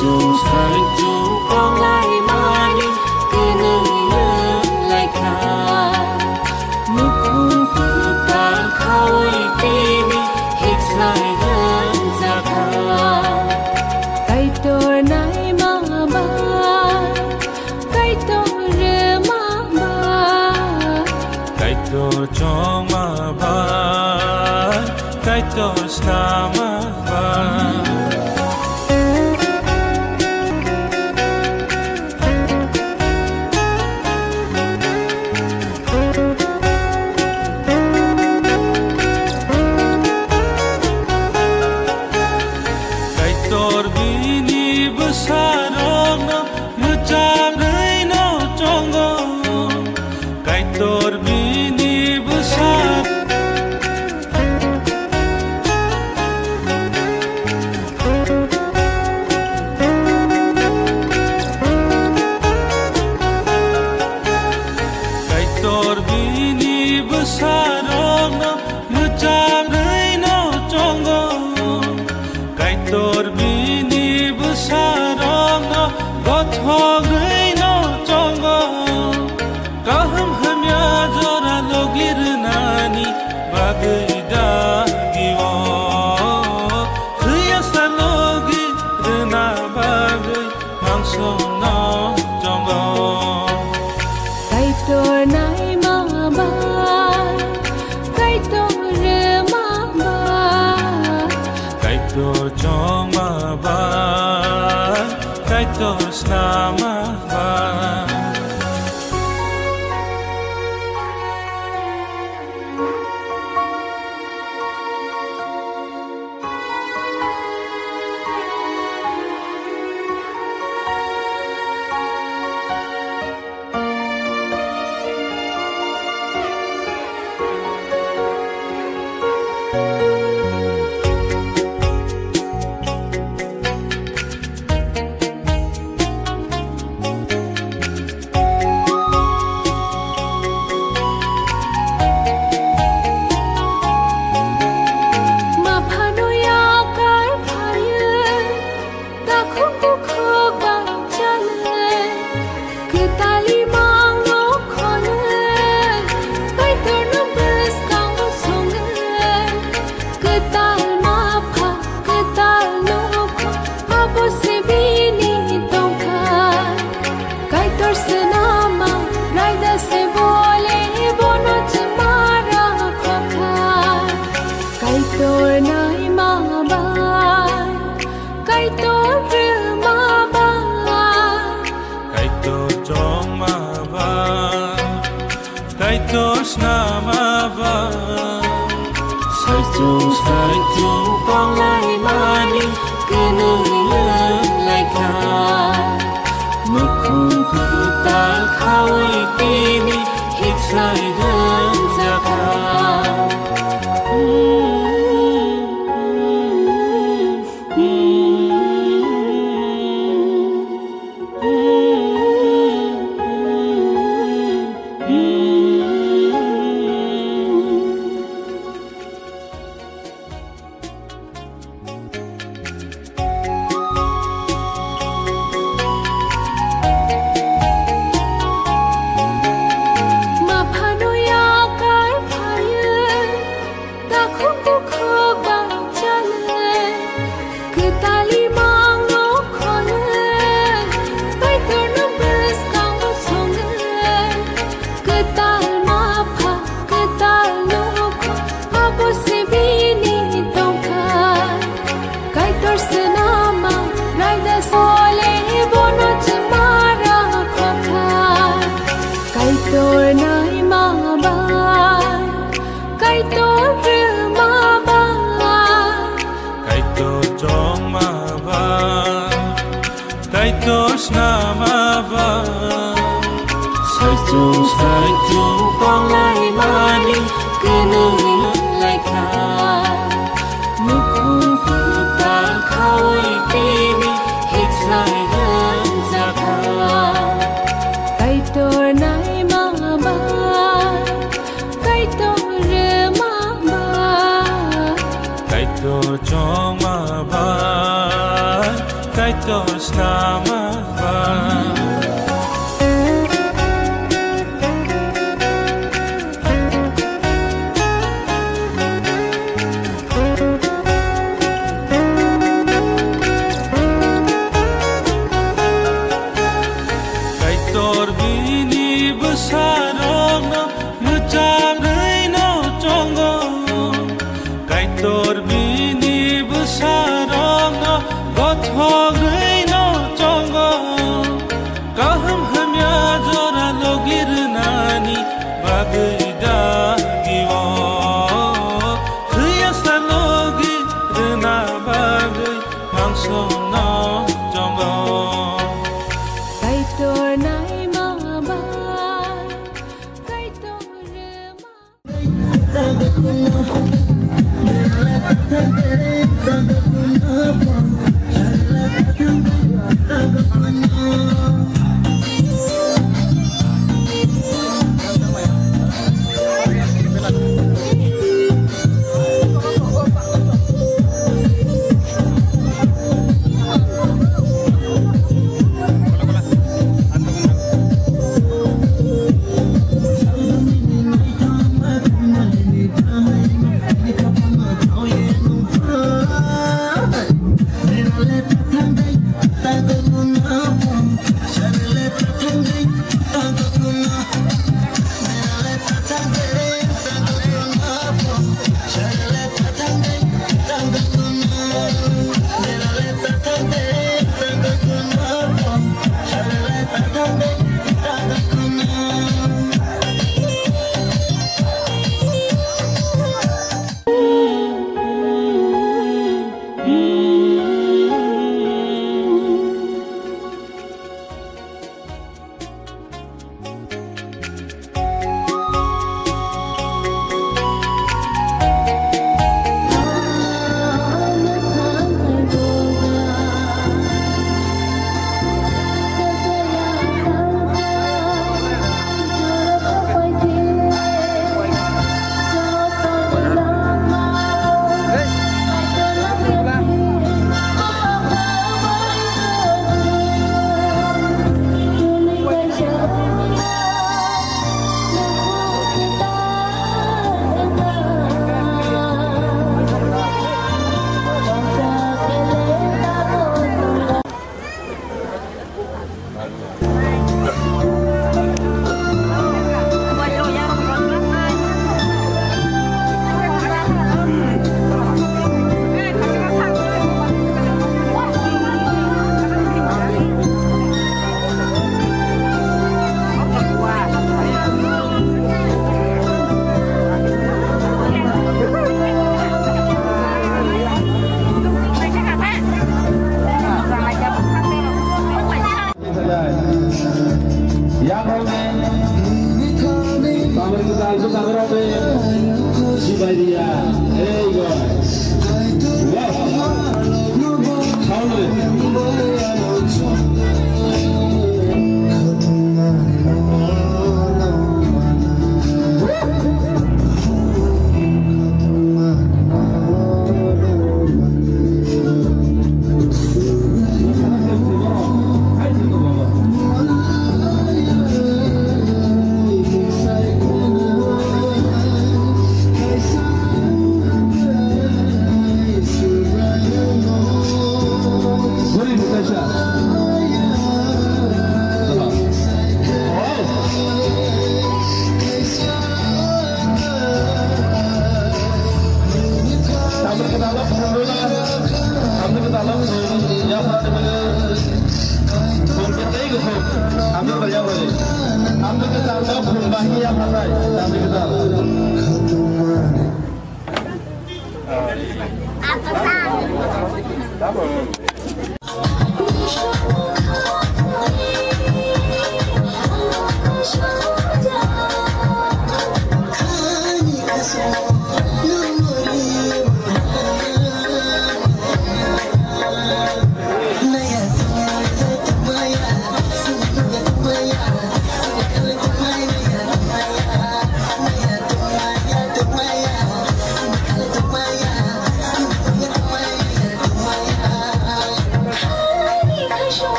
soi chung con lại mà đi cứ nơi lại khá nước hôn từ ta khơi tim hết dài hơn ra khá cái tôi này mà ba cái tôi rê mà ba cái tôi cho mà ba cái tôi sa mà ba soi chung con lại mà đi cứ nơi lại khá nước hôn từ ta khơi tim hết dài hơn ra khá soi chung con lại mà đi cứ nơi lại khá nước hôn từ ta khơi tim hết dài hơn ra khá cái tôi này mà ba cái tôi rê mà ba cái tôi cho mà ba kaitor selamat kaitor bini besarong ngecanggai no conggo kaitor bini besarong gothograi no conggo kaham hamya jora logir nani bagai dagiwo khya salogi rena bagai mangso no conggo kaitor nai mama kaitor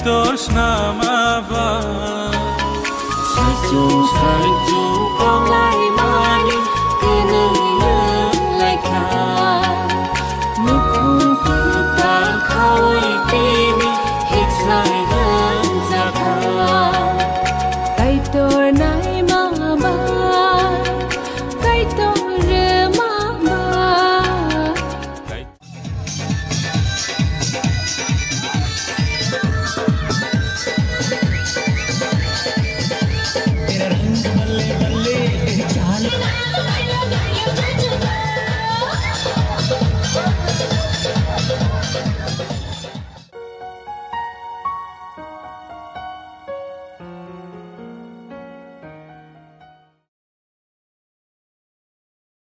tos nama ba sai chung con lại mani cứ nương lại kha nước hùng cứ ta khơi tim hết sai hơn ra kha cây tôi nay mà ba cây tôi rê mà ba तेरा रंग बल्ले बल्ले चाल